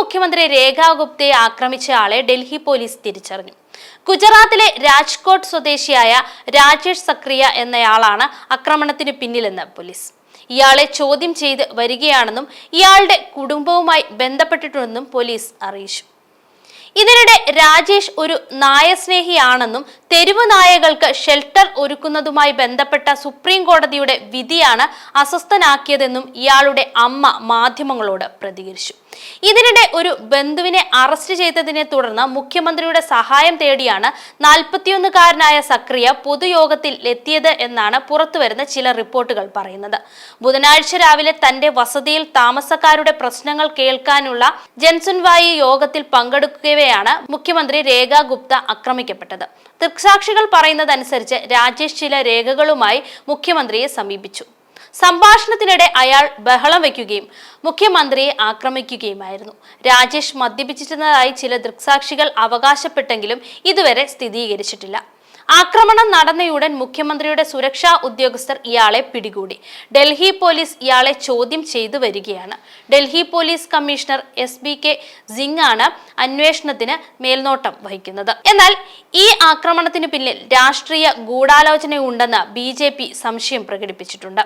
മുഖ്യമന്ത്രി രേഖാ ഗുപ്തയെ ആക്രമിച്ച ആളെ ഡൽഹി പോലീസ് തിരിച്ചറിഞ്ഞു. ഗുജറാത്തിലെ രാജ്കോട്ട് സ്വദേശിയായ രാജേഷ് സക്രിയ എന്നയാളാണ് ആക്രമണത്തിന് പിന്നിലെന്ന് പോലീസ്. ഇയാളെ ചോദ്യം ചെയ്ത് വരികയാണെന്നും ഇയാളുടെ കുടുംബവുമായി ബന്ധപ്പെട്ടിട്ടുണ്ടെന്നും പോലീസ് അറിയിച്ചു. ഇതിനിടെ രാജേഷ് ഒരു നായസ്നേഹിയാണെന്നും തെരുവ് നായകൾക്ക് ഷെൽട്ടർ ഒരുക്കുന്നതുമായി ബന്ധപ്പെട്ട സുപ്രീം കോടതിയുടെ വിധിയാണ് അസ്വസ്ഥനാക്കിയതെന്നും ഇയാളുടെ അമ്മ മാധ്യമങ്ങളോട് പ്രതികരിച്ചു. ഇതിനിടെ ഒരു ബന്ധുവിനെ അറസ്റ്റ് ചെയ്തതിനെ തുടർന്ന് മുഖ്യമന്ത്രിയുടെ സഹായം തേടിയാണ് 41-കാരനായ സക്രിയ പൊതുയോഗത്തിൽ എത്തിയത് എന്നാണ് പുറത്തുവരുന്ന ചില റിപ്പോർട്ടുകൾ പറയുന്നത്. ബുധനാഴ്ച രാവിലെ തന്റെ വസതിയിൽ താമസക്കാരുടെ പ്രശ്നങ്ങൾ കേൾക്കാനുള്ള ജൻസുൻവായി യോഗത്തിൽ പങ്കെടുക്കുകയാണ് മുഖ്യമന്ത്രി രേഖാ ഗുപ്ത ആക്രമിക്കപ്പെട്ടത്. ദൃക്സാക്ഷികൾ പറയുന്നതനുസരിച്ച് രാജേഷ് ചില രേഖകളുമായി മുഖ്യമന്ത്രിയെ സമീപിച്ചു. സംഭാഷണത്തിനിടെ അയാൾ ബഹളം വയ്ക്കുകയും മുഖ്യമന്ത്രിയെ ആക്രമിക്കുകയുമായിരുന്നു. രാജേഷ് മദ്യപിച്ചിരുന്നതായി ചില ദൃക്സാക്ഷികൾ അവകാശപ്പെട്ടെങ്കിലും ഇതുവരെ സ്ഥിരീകരിച്ചിട്ടില്ല. ആക്രമണം നടന്നയുടൻ മുഖ്യമന്ത്രിയുടെ സുരക്ഷാ ഉദ്യോഗസ്ഥർ ഇയാളെ പിടികൂടി. ഡൽഹി പോലീസ് ഇയാളെ ചോദ്യം ചെയ്തു വരികയാണ്. Delhi police commissioner SBK Singh ആണ് അന്വേഷണത്തിന് മേൽനോട്ടം വഹിക്കുന്നത്. എന്നാൽ ഈ ആക്രമണത്തിന് പിന്നിൽ രാഷ്ട്രീയ ഗൂഢാലോചനയുണ്ടെന്ന് BJP സംശയം പ്രകടിപ്പിച്ചിട്ടുണ്ട്.